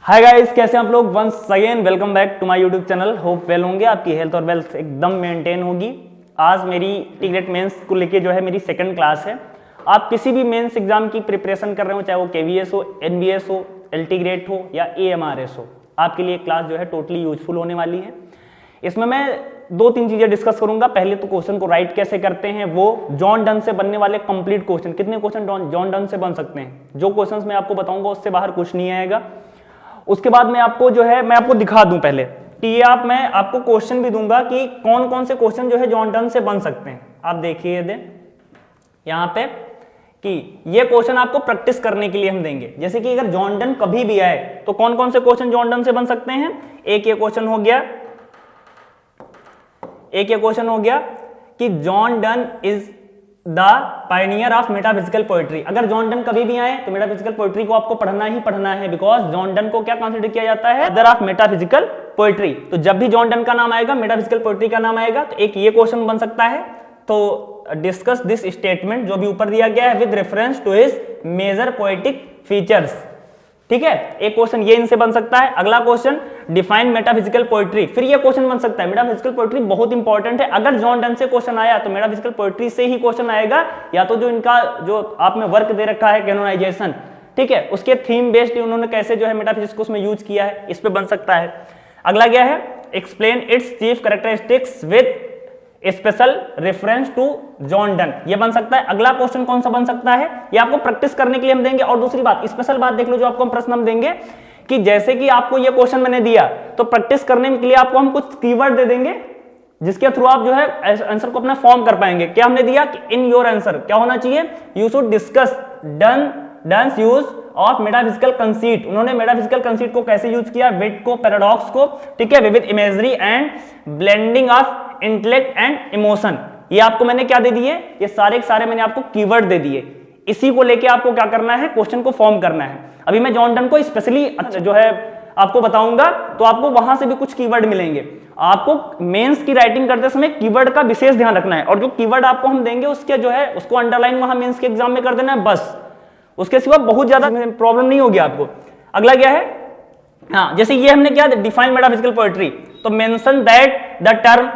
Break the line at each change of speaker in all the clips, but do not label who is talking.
Hi guys, कैसे हैं आप लोग। Once again welcome back to my YouTube channel. Hope well होंगे, आपकी हेल्थ और वेल्थ एकदम मेंटेन होगी। आज मेरी टी-ग्रेड मेंस को लेके जो है मेरी सेकंड क्लास है। आप किसी भी मेंस एग्जाम की प्रिपरेशन कर रहे हो, चाहे वो केवीएस हो, एनबीएस हो, एलटी ग्रेड हो या एएमआरएस हो, आपके लिए क्लास जो है टोटली यूजफुल होने वाली है। इसमें मैं 2-3 चीजें डिस्कस करूंगा। पहले तो क्वेश्चन को राइट कैसे करते हैं, वो जॉन डन से बनने वाले कंप्लीट क्वेश्चन, कितने क्वेश्चन जॉन डन से बन सकते हैं, जो क्वेश्चंस मैं आपको बताऊंगा उससे बाहर कुछ नहीं आएगा। उसके बाद मैं आपको जो है मैं आपको दिखा दूं पहले कि ये मैं आपको क्वेश्चन भी दूंगा कि कौन कौन से क्वेश्चन जो है जॉन डन से बन सकते हैं। आप देखिए दे यहां पे कि ये क्वेश्चन आपको प्रैक्टिस करने के लिए हम देंगे। जैसे कि अगर जॉन डन कभी भी आए तो कौन कौन से क्वेश्चन जॉन डन से बन सकते हैं। एक ये क्वेश्चन हो गया कि John Donne is the Pioneer of metaphysical poetry. अगर जॉन डन कभी भी आए तो मेटाफिजिकल पोएट्री को आपको पढ़ना ही पढ़ना है, बिकॉज जॉन डन को क्या कंसीडर किया जाता है, फादर ऑफ मेटाफिजिकल पोएट्री। तो जब भी जॉन डन का नाम आएगा, मेटाफिजिकल पोएट्री का नाम आएगा, तो एक ये क्वेश्चन बन सकता है। तो डिस्कस दिस स्टेटमेंट जो भी ऊपर दिया गया है with reference to his major poetic features. ठीक है, एक क्वेश्चन ये इनसे बन सकता है। अगला क्वेश्चन डिफाइन मेटाफिजिकल पोएट्री। फिर ये क्वेश्चन बन सकता है, मेटाफिजिकल पोएट्री बहुत इंपॉर्टेंट है। अगर जॉन डन से क्वेश्चन आया तो मेटाफिजिकल पोएट्री से ही क्वेश्चन आएगा, या तो जो इनका जो आपने वर्क दे रखा है कैनोनाइजेशन, ठीक है, उसके थीम बेस्ड उन्होंने कैसे जो है मेटाफिजिक्स को उसमें यूज किया है, इस पे बन सकता है। अगला क्या है, explain its chief characteristics with special reference to John Donne, ये बन सकता है। अगला क्वेश्चन कौन सा बन सकता है, ये आपको प्रैक्टिस करने के लिए हम देंगे। और दूसरी बात, स्पेशल बात देख लो जो आपको हम प्रश्न हम देंगे कि जैसे कि आपको ये क्वेश्चन मैंने दिया तो प्रैक्टिस करने के लिए आपको हम कुछ कीवर्ड दे देंगे जिसके थ्रू आप जो है आंसर को अपना फॉर्म कर पाएंगे। क्या हमने दिया कि इन योर आंसर क्या होना चाहिए, you should discuss Donne's use of metaphysical conceit. उन्होंने मेटाफिजिकल कंसीट को कैसे यूज किया, विट को, पैराडॉक्स को, ठीक है, विविध imagery and blending of intellect and emotion. ये आपको मैंने क्या दे दिए, ये सारे के सारे मैंने आपको कीवर्ड दे दिए। इसी को लेके आपको क्या करना है, क्वेश्चन को फॉर्म करना है। अभी मैं जॉन डन को स्पेशली जो है आपको बताऊंगा, तो आपको वहां से भी कुछ कीवर्ड मिलेंगे। आपको मेंस की राइटिंग करते समय कीवर्ड का विशेष ध्यान रखना है, और जो कीवर्ड आपको हम देंगे उसके जो है उसको अंडरलाइन वहां मेंस के एग्जाम में कर देना है बस। उसके सिवा बहुत ज्यादा प्रॉब्लम नहीं होगी आपको। अगला क्या है, हाँ, जैसे ये हमने क्या डिफाइन मेटाफिजिकल पोएट्री, तो मेंशन दैट द टर्म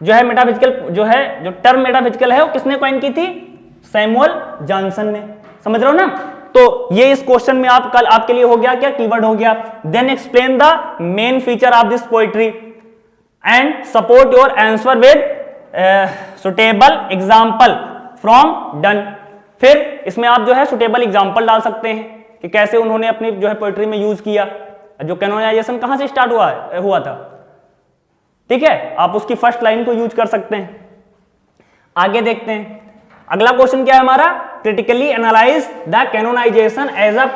जो है मेटाफिजिकल जो टर्म मेटाफिजिकल है वो किसने कॉइन की थी, सैमुअल जॉनसन ने। समझ रहे हो ना। तो ये इस क्वेश्चन में आप कल आपके लिए हो गया क्या, कीवर्ड हो गया। Then explain the main feature of this poetry and support your answer with suitable example from Donne. फिर इसमें आप जो है सुटेबल एग्जांपल डाल सकते हैं कि कैसे उन्होंने अपनी जो है पोएट्री में यूज किया। जो कैनोनाइजेशन कहां से स्टार्ट हुआ था, ठीक है, आप उसकी फर्स्ट लाइन को यूज कर सकते हैं। आगे देखते हैं, अगला क्वेश्चन क्या है हमारा, critically analyse the canonization as a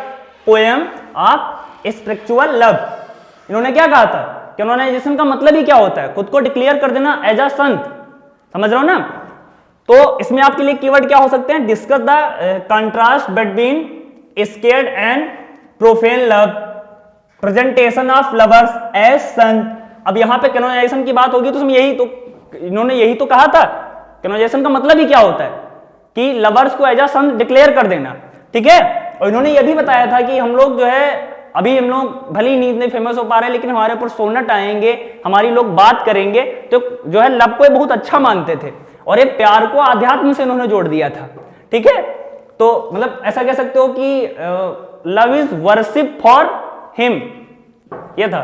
poem of spiritual love. इन्होंने क्या कहा था, कैनोनाइजेशन का मतलब ही क्या होता है, खुद को डिक्लेयर कर देना एज अ संत। समझ रहे हो ना। तो इसमें आपके लिए कीवर्ड क्या हो सकते हैं, discuss the contrast between sacred and profane love, presentation of lovers as संत। अब यहां पे कैनोनाइजेशन की बात होगी तो इन्होंने यही तो कहा था, कैनोनाइजेशन का मतलब ही क्या होता है कि लवर्स को एज अ संत डिक्लेयर कर देना, ठीक है। और इन्होंने यह भी बताया था कि हम लोग जो है अभी हम लोग भले ही नहीं इतने फेमस हो पा रहे, लेकिन हमारे ऊपर सोनेट आएंगे, हमारी लोग बात करेंगे, तो जो है लव को बहुत अच्छा मानते थे, और ये प्यार को आध्यात्म से इन्होंने जोड़ दिया था, ठीक है। तो मतलब ऐसा कह सकते हो कि love is worship for him, ये था।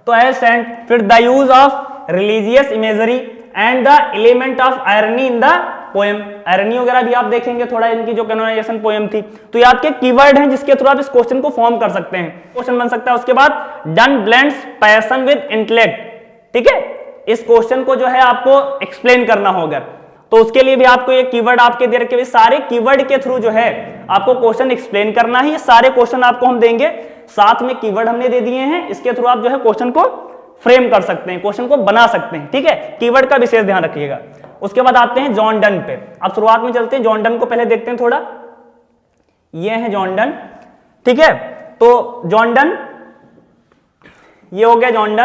तो एज सेंट, फिर the use of religious imagery and the element of irony in the poem. Irony वगैरह भी आप देखेंगे थोड़ा इनकी जो कैनोनाइजेशन पोएम थी। तो ये आपके कीवर्ड हैं जिसके थ्रू आप इस क्वेश्चन को फॉर्म कर सकते हैं। क्वेश्चन बन सकता है उसके बाद, done blends passion with intellect, ठीक है। इस क्वेश्चन को जो है आपको एक्सप्लेन करना होगा, तो उसके लिए भी आपको ये कीवर्ड आपके दे रखे हुए, सारे कीवर्ड के थ्रू जो है आपको क्वेश्चन एक्सप्लेन करना है। ये सारे क्वेश्चन आपको हम देंगे, साथ में कीवर्ड हमने दे दिए हैं, इसके थ्रू आप जो है क्वेश्चन को फ्रेम कर सकते हैं, क्वेश्चन को बना सकते हैं, ठीक है। कीवर्ड का विशेष ध्यान रखिएगा। उसके बाद आते हैं जॉन डन पे। अब शुरुआत में चलते हैं, जॉन डन को पहले देखते हैं थोड़ा। ये है जॉन डन, ठीक है। तो जॉन डन, ये हो गया जॉन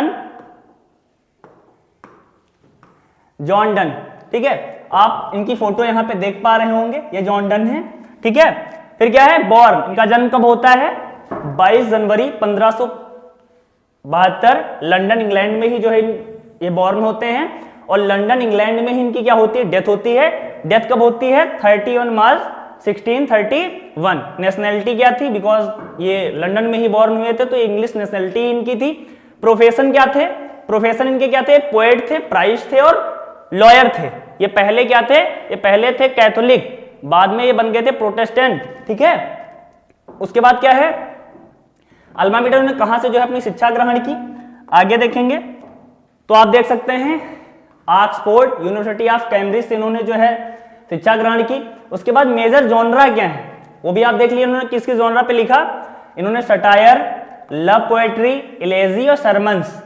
डन, ठीक है। आप इनकी फोटो यहां पे देख पा रहे होंगे, ये जॉन डन है, ठीक है। फिर क्या है, बॉर्न, इनका जन्म कब होता है, 22 जनवरी 72 लंदन इंग्लैंड में ही जो है ये बॉर्न होते हैं, और लंदन इंग्लैंड में ही इनकी क्या होती है, डेथ होती है। डेथ कब होती है, 31 मार्च 1631। नेशनैलिटी क्या थी, बिकॉज ये लंदन में ही बॉर्न हुए थे तो इंग्लिश नेशनैलिटी इनकी थी। प्रोफेशन क्या थे, प्रोफेशन इनके क्या थे, पोएट थे, प्राइस्ट थे और लॉयर थे। ये पहले क्या थे, ये पहले थे कैथोलिक, बाद में ये बन गए थे प्रोटेस्टेंट, ठीक है। उसके बाद क्या है, अल्मा मीटर ने कहां से जो है अपनी शिक्षा ग्रहण की, आगे देखेंगे तो आप देख सकते हैं ऑक्सफोर्ड, यूनिवर्सिटी ऑफ कैम्ब्रिज से इन्होंने जो है शिक्षा ग्रहण की। उसके बाद मेजर जॉनरा क्या है वो भी आप देख लिए, इन्होंने किसके जॉनरा पे लिखा, इन्होंने सटायर, लव पोएट्री, इलेजी और सरमन्स,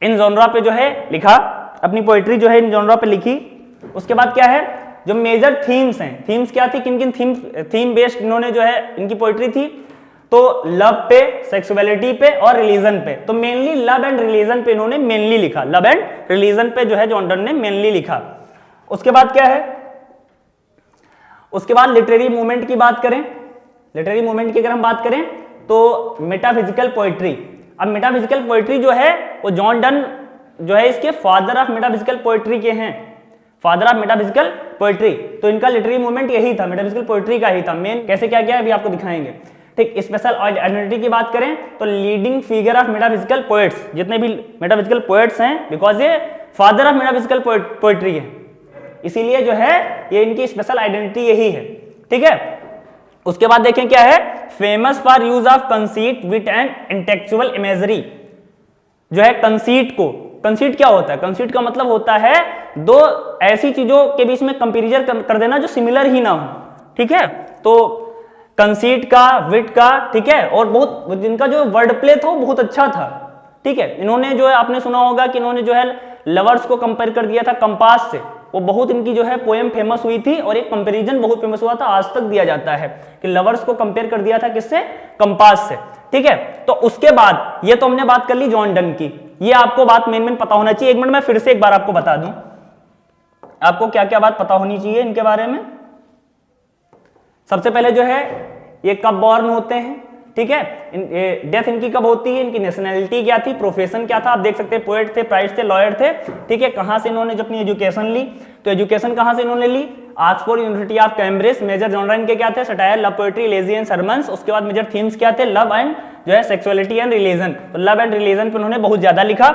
इन जॉनरा पे जो है लिखा, अपनी पोएट्री जो है इन जॉनरा पे लिखी। उसके बाद क्या है, जो मेजर थीम्स हैं, थीम्स क्या थी, किन किन थीम बेस्ड इन्होंने जो है इनकी पोएट्री थी, तो लव पे, सेक्सुअलिटी पे और रिलीजन पे। तो मेनली लव एंड रिलीजन पे इन्होंने मेनली लिखा, लव एंड रिलीजन पे जो है जॉनडन ने मेनली लिखा। उसके बाद क्या है, उसके बाद लिटरेरी मूवमेंट की बात करें, लिटरेरी मूवमेंट की अगर हम बात करें तो मेटाफिजिकल पोएट्री। अब मेटाफिजिकल पोएट्री जो है वो जॉन डन जो है इसके फादर ऑफ मेटाफिजिकल पोएट्री के हैं, फादर ऑफ मेटाफिजिकल पोएट्री। तो इनका लिटरेरी मूवमेंट यही था, मेटाफिजिकल पोएट्री का ही था। मेन कैसे क्या किया अभी आपको दिखाएंगे, ठीक। स्पेशल आइडेंटिटी की बात करें तो leading figure of metaphysical poets, जितने भी मेटाफिजिकल पोएट्स हैं, बिकॉज ये फादर ऑफ मेटाफिजिकल पोएट्री है, इसीलिए जो है ये इनकी स्पेशल आइडेंटिटी यही है, ठीक है। उसके बाद देखें क्या है, famous for use of conceit wit and intellectual imagery. जो है कंसीट को, कंसीट क्या होता है, कंसीट का मतलब होता है दो ऐसी चीजों के बीच में कंपैरिजन कर देना जो सिमिलर ही ना हो, ठीक है। तो कंसीट का, विट का, ठीक है, और बहुत जिनका जो वर्ड प्ले था वो बहुत अच्छा था, ठीक है। इन्होंने जो है आपने सुना होगा कि इन्होंने जो है लवर्स को कंपेयर कर दिया था कंपास से, वो बहुत इनकी जो है पोएम फेमस हुई थी और एक कंपैरिजन बहुत फेमस हुआ था, आज तक दिया जाता है कि लवर्स को कंपेयर कर दिया था किससे, कंपास से, ठीक है। तो उसके बाद ये तो हमने बात कर ली जॉन डन की, ये आपको बात मेन पता होना चाहिए। एक मिनट मैं फिर से एक बार आपको बता दूं, आपको क्या क्या बात पता होनी चाहिए इनके बारे में। सबसे पहले जो है ये कब बॉर्न होते हैं, ठीक है, डेथ इनकी कब होती है, इनकी नेशनैलिटी क्या थी, प्रोफेशन क्या था, आप देख सकते हैं पोएट थे, प्राइस्ट थे, लॉयर थे, ठीक है। कहां से इन्होंने जो अपनी एजुकेशन ली, तो एजुकेशन कहां से इन्होंने ली, Oxford, university of Cambridge. Major genre इनके क्या थे, satire, love poetry, elegy and sermons. उसके बाद मेजर थीम्स क्या थे, लव एंड जो है सेक्सुअलिटी एंड रिलीजन, तो लव एंड रिलीजन पे उन्होंने बहुत ज्यादा लिखा।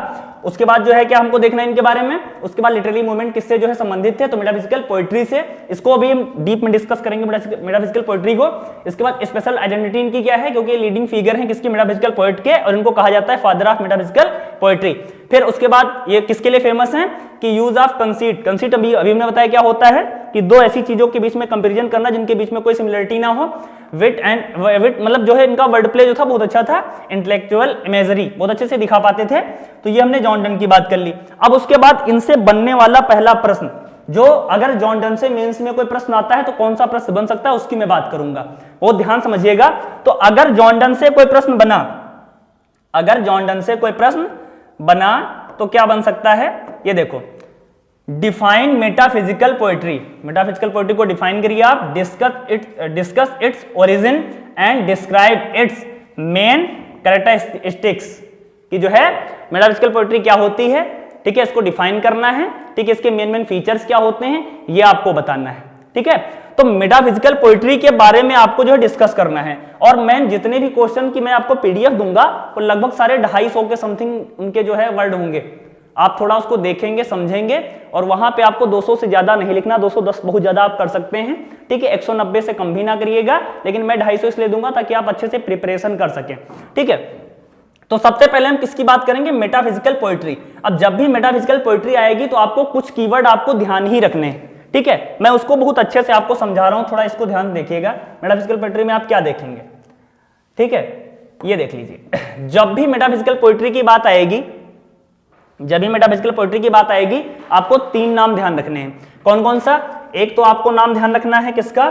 उसके बाद जो है क्या हमको देखना है इनके बारे में, उसके बाद लिटरेरी मूवमेंट किससे जो है संबंधित थे, तो मेटाफिजिकल पोएट्री से। इसको अभी हम डीप में डिस्कस करेंगे मेटाफिजिकल पोएट्री को। इसके बाद स्पेशल आइडेंटिटी इनकी क्या है, क्योंकि लीडिंग फिगर है किसकी, मेटाफिजिकल पोएट के, और इनको कहा जाता है फादर ऑफ मेटाफिजिकल पोएट्री। फिर उसके बाद ये किसके लिए फेमस हैं कि यूज ऑफ कंसीट। कंसीट अभी हमने बताया क्या होता है कि दो ऐसी चीजों के बीच में कंपैरिजन करना जिनके बीच में कोई सिमिलरिटी ना हो। विट मतलब जो है इनका वर्ड प्ले जो था बहुत अच्छा था, इंटेलेक्चुअल इमेजरी बहुत अच्छे से दिखा पाते थे। तो ये हमने जॉन डन की बात कर ली। अब उसके बाद इनसे बनने वाला पहला प्रश्न, जो अगर जॉन डन से मेंस में कोई प्रश्न आता है तो कौन सा प्रश्न बन सकता है उसकी मैं बात करूंगा, बहुत ध्यान समझिएगा। तो अगर जॉन डन से कोई प्रश्न बना, अगर जॉन डन से कोई प्रश्न बना तो क्या बन सकता है, ये देखो, define metaphysical poetry. Metaphysical poetry को डिफाइन करिए आप, discuss its origin and describe it's main characteristics, कि जो है मेटाफिजिकल पोएट्री क्या होती है, ठीक है, इसको डिफाइन करना है, ठीक है, इसके मेन मेन क्या होते हैं ये आपको बताना है, ठीक है। तो मेटाफिजिकल पोएट्री के बारे में आपको जो है डिस्कस करना है, और मैं जितने भी क्वेश्चन की मैं आपको पीडीएफ दूंगा वो लगभग सारे 250 के समथिंग उनके जो है वर्ड होंगे। आप थोड़ा उसको देखेंगे, समझेंगे, और वहां पे आपको 200 से ज्यादा नहीं लिखना, 210 बहुत ज्यादा आप कर सकते हैं, ठीक है। 190 से कम भी ना करिएगा, लेकिन मैं 250 इसलिए दूंगा ताकि आप अच्छे से प्रिपरेशन कर सकें, ठीक है। तो सबसे पहले हम किसकी बात करेंगे, मेटाफिजिकल पोएट्री। अब जब भी मेटाफिजिकल पोएट्री आएगी तो आपको कुछ कीवर्ड आपको ध्यान ही रखने हैं, ठीक है। मैं उसको बहुत अच्छे से आपको समझा रहा हूं, थोड़ा इसको ध्यान देखिएगा। मेटाफिजिकल पोएट्री में आप क्या देखेंगे, ठीक है, ये देख लीजिए। जब भी मेटाफिजिकल पोएट्री की बात आएगी, जब भी मेटाफिजिकल पोएट्री की बात आएगी, आपको 3 नाम ध्यान रखने हैं। कौन कौन सा, एक तो आपको नाम ध्यान रखना है किसका,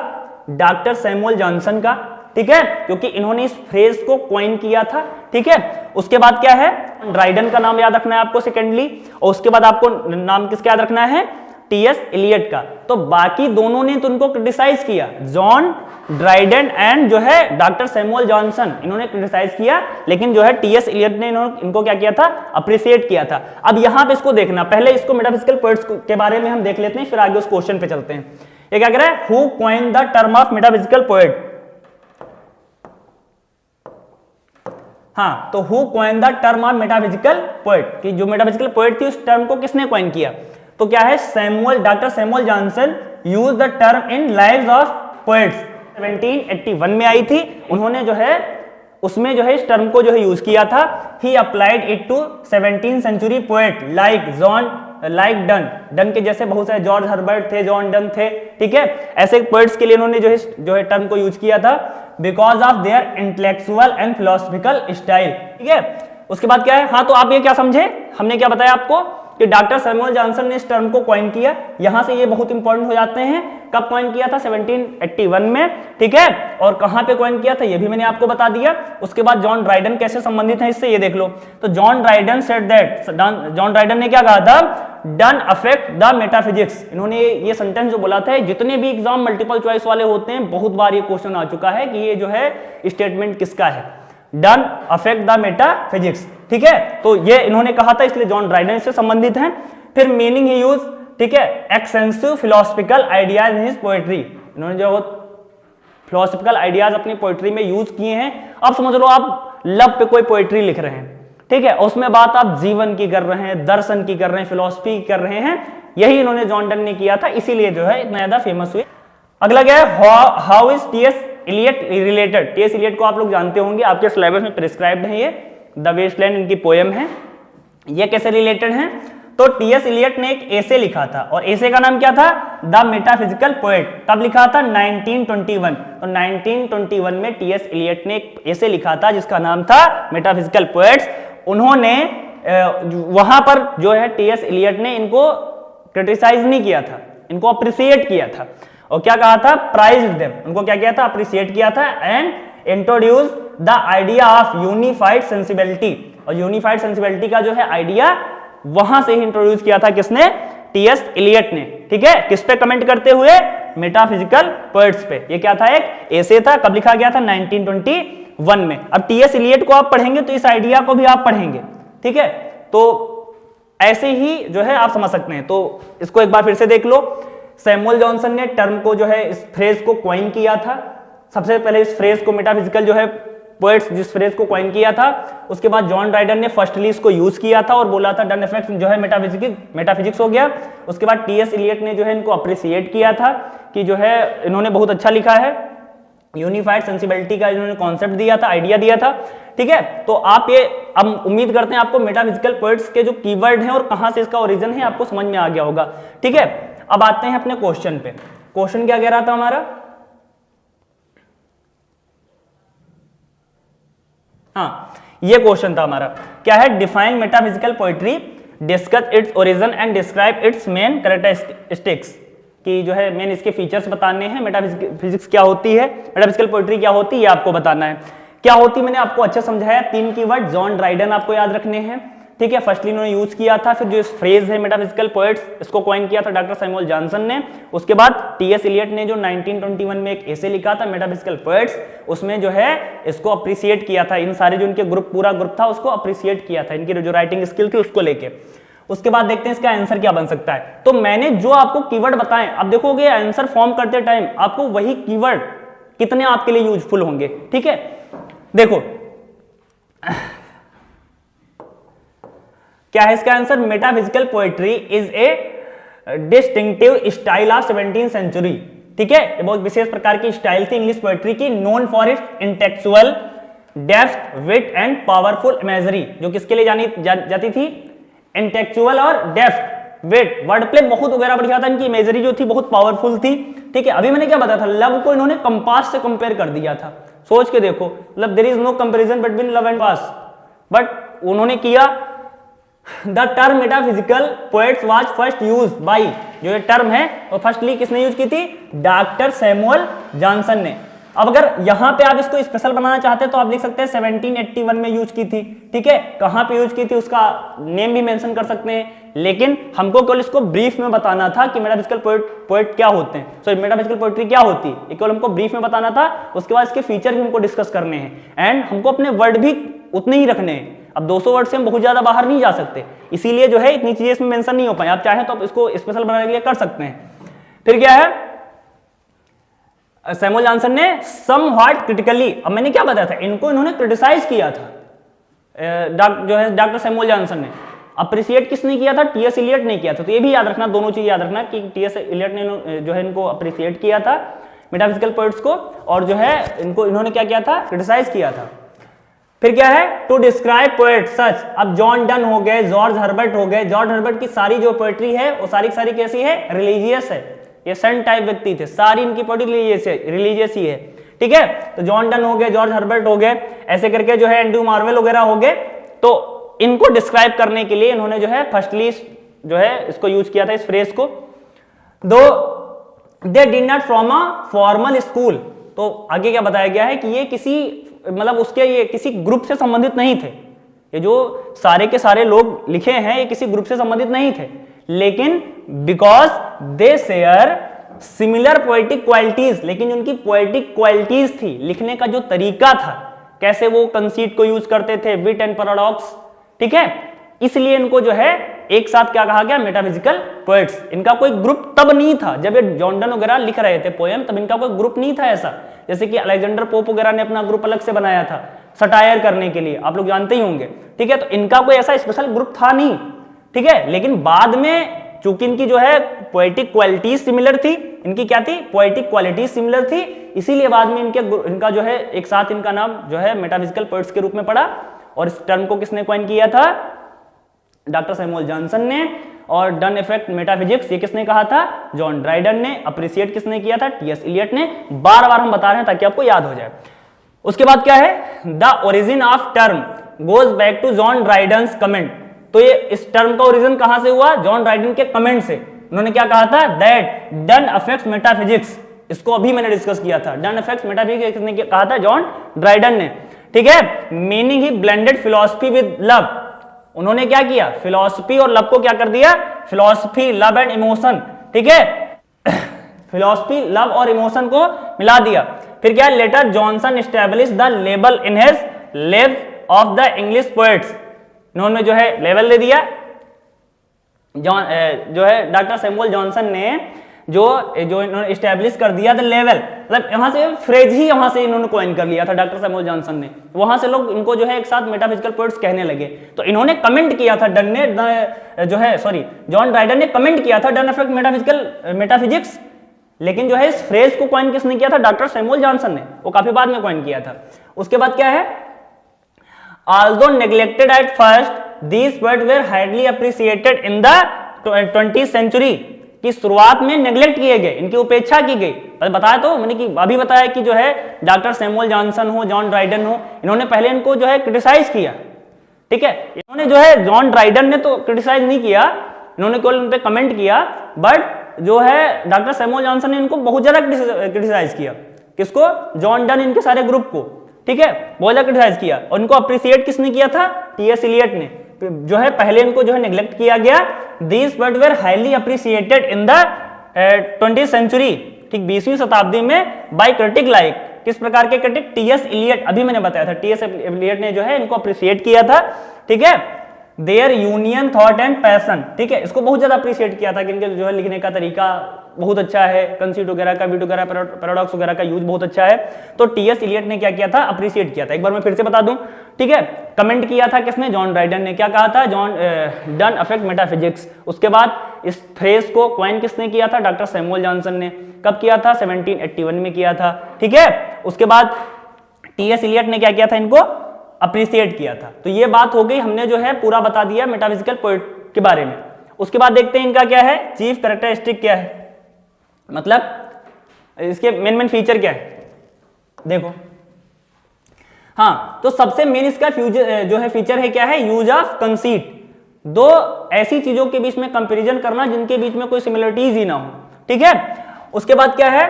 डॉक्टर सैमुअल जॉनसन का, ठीक है, क्योंकि इन्होंने इस फ्रेज को कॉइन किया था, ठीक है। उसके बाद क्या है, ड्राइडन का नाम याद रखना है आपको सेकेंडली, और उसके बाद आपको नाम किसका याद रखना है, टीएस इलियट का। तो बाकी दोनों ने तो उनको क्रिटिसाइज किया, जॉन ड्राइडन एंड जो है डॉक्टर सैमुअल जॉनसन, इन्होंने क्रिटिसाइज किया, लेकिन जो है टीएस इलियट ने इनको क्या किया था, अप्रिशिएट किया था। अब यहां पे इसको देखना, पहले इसको मेटाफिजिकल पोएट्स के बारे में हम देख लेते हैं, फिर आगे उस क्वेश्चन पे चलते हैं। ये क्या कह रहा है, who coined the term of metaphysical poet. हाँ, तो who coined the term of metaphysical poet, कि जो मेटाफिजिकल पोएट थी उस टर्म को किसने कॉइन किया, तो क्या है, doctor Samuel Johnson use the term in lives of poets, 1781 में आई थी, उन्होंने जो है उसमें जो है इस टर्म को जो है यूज किया था। He applied it to 17th century poet like Donne के जैसे बहुत सारे जॉर्ज हर्बर्ट थे, जॉन डन थे, ठीक है, ऐसे पोएट्स के लिए उन्होंने जो है टर्म को यूज किया था, because of their intellectual and philosophical style, ठीक है। उसके बाद क्या है, हाँ, तो आप ये क्या समझे, हमने क्या बताया आपको कि डॉक्टर सैमुअल जॉनसन ने इस टर्म को कॉइन किया, यहां से ये बहुत इंपॉर्टेंट हो जाते हैं, कब कॉइन किया था, 1781 में, ठीक है, और कहां पे कॉइन किया था ये भी मैंने आपको बता दिया। उसके बाद जॉन ड्राइडन कैसे संबंधित है इससे, ये देख लो। तो John Dryden said that, John Dryden ने क्या कहा था, डन अफेक्ट द मेटाफिजिक्स, इन्होंने ये सेंटेंस जो बोला था, जितने भी एग्जाम मल्टीपल चॉइस वाले होते हैं बहुत बार ये क्वेश्चन आ चुका है कि ये जो है स्टेटमेंट किसका है, डन अफेक्ट द मेटाफिजिक्स, ठीक है। तो ये इन्होंने कहा था, इसलिए जॉन ड्राइडन से संबंधित हैं। फिर मीनिंग ही यूज, ठीक है, extensive philosophical ideas in his poetry, इन्होंने जो फिलोसफिकल आइडियाज अपनी पोएट्री में यूज किए हैं। अब समझ लो आप लव पे कोई पोएट्री लिख रहे हैं, ठीक है, उसमें बात आप जीवन की कर रहे हैं, दर्शन की कर रहे हैं, फिलोसफी की कर रहे हैं, यही इन्होंने जॉन डन ने किया था, इसीलिए जो है इतना ज्यादा फेमस हुए। अगला क्या है, how is T S Eliot related. T S Eliot को आप लोग जानते होंगे, आपके सिलेबस में प्रिस्क्राइब्ड है, ये द वेस्टलैंड इनकी पोएम है। ये कैसे रिलेटेड है, तो टीएस इलियट ने एक एसे लिखा था, और एसे का नाम क्या था, द मेटाफिजिकल पोएट। कब लिखा था, 1921। तो 1921 में टीएस इलियट ने एक एसे लिखा था जिसका नाम था मेटाफिजिकल पोएट्स। उन्होंने वहां पर जो है टीएस इलियट ने इनको क्रिटिसाइज नहीं किया था, इनको अप्रिशिएट किया था, और क्या कहा था, प्राइज्ड देम, उनको क्या किया था, अप्रिशिएट किया था, and introduce the idea of unified sensibility. और यूनिफाइड सेंसिबिलिटी का जो है आइडिया वहां से ही इंट्रोड्यूस किया था, किसने, टीएस इलियट ने, ठीक है। किस पे कमेंट करते हुए, मेटाफिजिकल पोएट्स पे। ये क्या था, एक एसे था, कब लिखा गया था, 1921 में। अब टीएस इलियट को आप पढ़ेंगे तो इस आइडिया को भी आप पढ़ेंगे, ठीक है, तो ऐसे ही जो है आप समझ सकते हैं। तो इसको एक बार फिर से देख लो, सैमुअल जॉनसन ने टर्म को जो है इस फ्रेज को कॉइन किया था, सबसे पहले इस फ्रेज को मेटाफिजिकल जो है पोएट्स जिस फ्रेज को कॉइन किया था, उसके बाद जॉन ड्राइडन ने फर्स्टली इसको यूज किया था और बोला था डन इफेक्ट जो है मेटाफिजिक्स हो गया। उसके बाद टीएस इलियट ने जो है इनको अप्रिशिएट किया था कि जो है इन्होंने बहुत अच्छा लिखा है, यूनिफाइड सेंसिबिलिटी का इन्होंने कॉन्सेप्ट दिया था, आइडिया दिया था, ठीक है। तो आप ये अब उम्मीद करते हैं आपको मेटाफिजिकल पोएट्स के जो कीवर्ड हैं और कहां से इसका ओरिजिन है आपको समझ में आ गया होगा, ठीक है। अब आते हैं अपने क्वेश्चन पे। क्वेश्चन क्या कह रहा था हमारा, हाँ, ये क्वेश्चन था हमारा, क्या है, define metaphysical poetry, discuss its origin and describe it's main characteristics, कि जो है मेन इसके फीचर्स बताने हैं, मेटाफिजिक्स क्या होती है, मेटाफिजिकल पोएट्री क्या होती है, ये आपको बताना है। क्या होती मैंने आपको अच्छा समझाया, 3 कीवर्ड जॉन ड्राइडन आपको याद रखने हैं, ठीक है, फर्स्टली इन्होंने यूज किया था, फिर जो इस फ्रेज है मेटाफिजिकल पोएट्स इसको कॉइन किया था डॉक्टर सैमुअल जॉनसन ने, उसके बाद टीएस इलियट ने जो 1921 में एक एसे लिखा था मेटाफिजिकल पोएट्स, उसमें जो है इसको अप्रिशिएट किया था, इन सारे जो इनके पूरा ग्रुप था उसको अप्रिशिएट किया था, इनकी जो राइटिंग स्किल थी उसको लेके। उसके बाद देखते हैं इसका आंसर क्या बन सकता है। तो मैंने जो आपको कीवर्ड बताएं, अब देखोगे आंसर फॉर्म करते टाइम आपको वही कीवर्ड कितने आपके लिए यूजफुल होंगे, ठीक है। देखो क्या है इसका answer, metaphysical poetry is a distinctive style of 17th century, ठीक है, ये बहुत विशेष प्रकार की स्टाइल थी इंग्लिश पोएट्री की, known for its intellectual depth wit and powerful imagery, जो किसके लिए जानी जाती थी, इंटेलेक्चुअल और डेप्थ विट, वर्ड प्ले बहुत वगैरह बढ़िया था, इनकी इमेजरी जो थी बहुत पावरफुल थी, ठीक है। अभी मैंने क्या बताया था, लव को इन्होंने कंपास से कंपेयर कर दिया था, सोच के देखो, मतलब there is no comparison between love and pass, but उन्होंने किया। The term metaphysical poets was first use by, जो ये टर्म है वो फर्स्टली किसने यूज की थी, डॉक्टर सैमुअल जॉनसन ने, अब अगर यहां पे आप इसको स्पेशल बनाना चाहते हैं तो आप लिख सकते हैं 1781 में यूज की थी, ठीक है, कहां पे यूज की थी उसका नेम भी मेंशन कर सकते हैं, लेकिन हमको केवल इसको ब्रीफ में बताना था कि मेटाफिजिकल पोएट क्या होते हैं, सॉरी मेटाफिजिकल पोएट्री क्या होती है, केवल हमको ब्रीफ में बताना था। उसके बाद इसके फीचर भी हमको डिस्कस करने हैं एंड हमको अपने वर्ड भी उतने ही रखने हैं। अब 200 वर्ड से हम बहुत ज्यादा बाहर नहीं जा सकते, इसीलिए जो है इतनी चीजें इसमें मेंशन नहीं हो पाए। आप चाहें तो आप इसको स्पेशल बनाने के लिए कर सकते हैं। फिर क्या है, सैमुअल जॉनसन ने समव्हाट क्रिटिकली, अब मैंने क्या बताया था, इनको इन्होंने क्रिटिसाइज किया था, जो है डॉक्टर सैमुअल जॉनसन ने। अप्रिशिएट किसने किया था, टीएस इलियट ने किया था। तो ये भी याद रखना, दोनों चीज याद रखना कि टीएस इलियट ने जो है इनको अप्रिशिएट किया था मेटाफिजिकल पोएट्स को, और जो है इनको इन्होंने क्या किया था, क्रिटिसाइज किया था। फिर क्या है, टू डिस्क्राइब पोएट सच, अब जॉन डन हो गए, जॉर्ज हर्बर्ट हो गए। जॉर्ज हर्बर्ट की सारी जो पोएट्री है वो सारी सारी कैसी है, रिलीजियस है, ये सेंट टाइप व्यक्ति थे, सारी इनकी पोएट्री रिलीजियस ही है, ठीक है। तो जॉन डन हो गए, जॉर्ज हर्बर्ट हो गए, ऐसे करके जो है एंड्रू मार्वेल वगैरह हो गए। तो इनको डिस्क्राइब करने के लिए इन्होंने जो है फर्स्टली जो है इसको यूज किया था, इस फ्रेज को। दो they did not from a formal school, तो आगे क्या बताया गया है कि ये किसी मतलब उसके ये किसी ग्रुप से संबंधित नहीं थे, ये जो सारे के सारे लोग लिखे हैं ये किसी ग्रुप से संबंधित नहीं थे, लेकिन because they share similar poetic qualities, लेकिन उनकी पोएटिक क्वालिटीज थी, लिखने का जो तरीका था, कैसे वो कंसीट को यूज करते थे, विट एंड पैराडॉक्स, ठीक है, इसलिए इनको जो है एक साथ क्या कहा गया, मेटाफिजिकल पोएट्स। इनका कोई ग्रुप तब नहीं था जब ये जॉन डन वगैरह लिख रहे थे पोएम, तब इनका कोई ग्रुप नहीं था ऐसा, जैसे कि अलेक्जेंडर पोप वगैरह ने अपना ग्रुप अलग से बनाया था सटायर करने के लिए, आप लोग जानते ही होंगे, ठीक है। तो इनका कोई ऐसा स्पेशल ग्रुप था नहीं, ठीक है। लेकिन बाद में चूंकि इनकी जो है पोएटिक क्वालिटीज सिमिलर थी, इनकी क्या थी, पोएटिक क्वालिटीज सिमिलर थी, इसीलिए बाद में इनका जो है एक साथ इनका नाम जो है मेटाफिजिकल पोएट्स के रूप में पड़ा। और इस टर्म को किसने कॉइन किया था, डॉक्टर सैमुअल जॉनसन ने। और डन इफेक्ट मेटाफिजिक्स ये किसने कहा था, जॉन ड्राइडन ने। अप्रिशिएट किसने किया था, टीएस इलियट ने। बार बार हम बता रहे हैं ताकि आपको याद हो जाए। उसके बाद क्या है, the origin of term goes back to John Dryden's comment. तो ये इस टर्म का ओरिजिन कहां से हुआ, जॉन ड्राइडन के कमेंट से। उन्होंने क्या कहा था, दैट डन अफेक्ट्स मेटाफिजिक्स, इसको अभी मैंने डिस्कस किया था। डन अफेक्ट्स मेटाफिजिक्स किसने कहा था, जॉन ड्राइडन ने, ठीक है। Meaning he blended philosophy with love, उन्होंने क्या किया, फिलॉसफी और लव को क्या कर दिया, फिलॉसफी लव एंड इमोशन, ठीक है, फिलॉसफी लव और इमोशन को मिला दिया। फिर क्या, later Johnson establish the label in his lives of the English poets, इन्होंने जो है लेवल दे दिया, जो है डॉक्टर सैमुअल जॉनसन ने जो इन्होंने एस्टैब्लिश कर दिया द लेवल, मतलब यहां से फ्रेज ही यहां से इन्होंने कॉइन कर लिया था डॉक्टर सैमुअल जॉनसन ने, वहां से लोग इनको जो है एक साथ मेटाफिजिकल पोएट्स कहने लगे। तो इन्होंने कमेंट किया था, डन ने जो है सॉरी जॉन ड्राइडन ने कमेंट किया था डन अफेक्ट मेटाफिजिक्स, लेकिन जो है इस फ्रेज को कॉइन किसने किया था, डॉक्टर सैमुअल जॉनसन ने, वो काफी बाद में कॉइन किया था। उसके बाद क्या है, although neglected at first, these words were highly appreciated in the 20th century, की शुरुआत में नेग्लेक्ट किए गए, इनकी उपेक्षा की गई। बताया तो मैंने कि अभी बताया कि जो है डॉक्टर सैमुअल जॉनसन हो, जॉन ड्राइडन हो, इन्होंने पहले इनको जो है क्रिटिसाइज किया, ठीक है। इन्होंने जो है जॉन ड्राइडन ने तो क्रिटिसाइज नहीं किया, इन्होंने केवल उन पे कमेंट किया, बट जो है डॉक्टर सैमुअल जॉनसन ने इनको बहुत ज्यादा क्रिटिसाइज किया, किसको, जॉन डन, इनके सारे ग्रुप को, ठीक है, बहुत ज्यादा क्रिटिसाइज किया। और इनको अप्रिशिएट किसने किया था, टीएस इलियट ने, जो है पहले इनको जो है नेग्लेक्ट किया गया। These word were highly appreciated in the 20th century, ठीक 20वीं शताब्दी में, बाय क्रिटिक लाइक, किस प्रकार के क्रिटिक, टीएस इलियट, अभी मैंने बताया था टीएस इलियट ने जो है इनको अप्रिशिएट किया था, ठीक है। Their union thought and passion, ठीक है, इसको बहुत ज्यादा अप्रिशिएट किया था कि इनके जो है लिखने का तरीका बहुत अच्छा है, कंसीट वगैरह का, विट वगैरह, पैराडॉक्स वगैरह का यूज बहुत अच्छा है। तो टीएस इलियट ने क्या किया था, अप्रिशिएट किया था। एक बार मैं फिर से बता दूं, ठीक है, कमेंट किया था किसने, जॉन ड्राइडन ने। क्या कहा था, जॉन डन अफेक्ट मेटाफिजिक्स। उसके बाद इस फ्रेज को कॉइन किसने किया था, डॉक्टर सैमुअल जॉनसन ने। कब किया था, 1781 में किया था, ठीक है। उसके बाद टीएस इलियट ने क्या किया था, इनको अप्रिशिएट किया था। तो ये बात हो गई, हमने जो है पूरा बता दिया मेटाफिजिकल पोएट के बारे में। उसके बाद देखते हैं इनका क्या है, चीफ कैरेक्टरिस्टिक क्या है, मतलब इसके मेन फीचर क्या है, देखो। हाँ, तो सबसे मेन इसका जो है फीचर है क्या है, यूज ऑफ कंसीट, दो ऐसी चीजों के बीच में कंपैरिजन करना जिनके बीच में कोई सिमिलरिटीज ही ना हो, ठीक है। उसके बाद क्या है,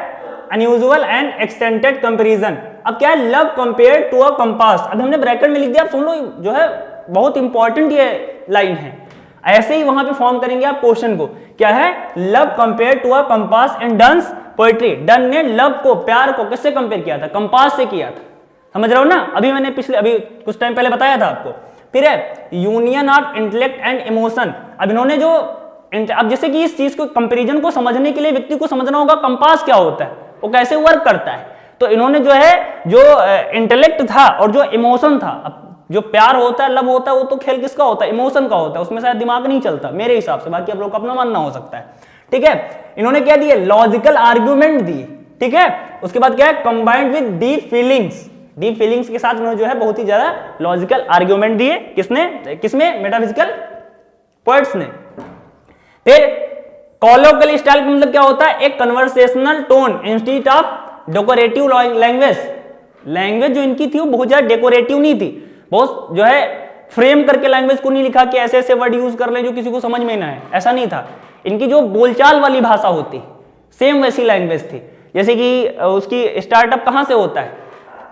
अनयूजुअल एंड एक्सटेंडेड कंपैरिजन। अब क्या है, love compare to a compass. अब हमने ब्रैकेट में लिख दिया, आप सुन लो, जो है बहुत इंपॉर्टेंट ये लाइन है। ऐसे ही वहां पे फॉर्म करेंगे आप क्वेश्चन को, क्या है, love compare to a compass in Donne's poetry. Donne ने लव को, प्यार को किससे कंपेयर किया था, कंपास से किया था। समझ रहे हो ना, अभी मैंने अभी कुछ टाइम पहले बताया था आपको। फिर है union of intellect and emotion. अब इन्होंने जो, अब जैसे कि इस चीज को, कंपैरिजन को समझने के लिए व्यक्ति को समझना होगा कंपास क्या होता है, वो कैसे वर्क करता है। तो इन्होंने जो है, जो इंटेलेक्ट था और जो इमोशन था, अब जो प्यार होता है, लव होता है, वो तो खेल किसका होता है, इमोशन का होता है, उसमें शायद दिमाग नहीं चलता मेरे हिसाब से, बाकी आप लोग को अपना मानना हो सकता है। ठीक है, इन्होंने क्या दिए, लॉजिकल आर्ग्यूमेंट दिए। ठीक है, उसके बाद क्या है, combined with deep feelings. Deep feelings के साथ उन्होंने जो है बहुत ही ज्यादा लॉजिकल आर्ग्यूमेंट दिए। किसने, किसमें, मेटाफिजिकल पोएट्स ने। फिर कॉलोकियल स्टाइल का मतलब क्या होता है, एक conversational tone institute of decorative language. Language जो इनकी थी वो बहुत ज्यादा डेकोरेटिव नहीं थी, बहुत जो है फ्रेम करके लैंग्वेज को नहीं लिखा कि ऐसे ऐसे वर्ड यूज कर ले जो किसी को समझ में ना आए, ऐसा नहीं था। इनकी जो बोलचाल वाली भाषा होती सेम वैसी लैंग्वेज थी। जैसे कि उसकी स्टार्टअप कहां से होता है,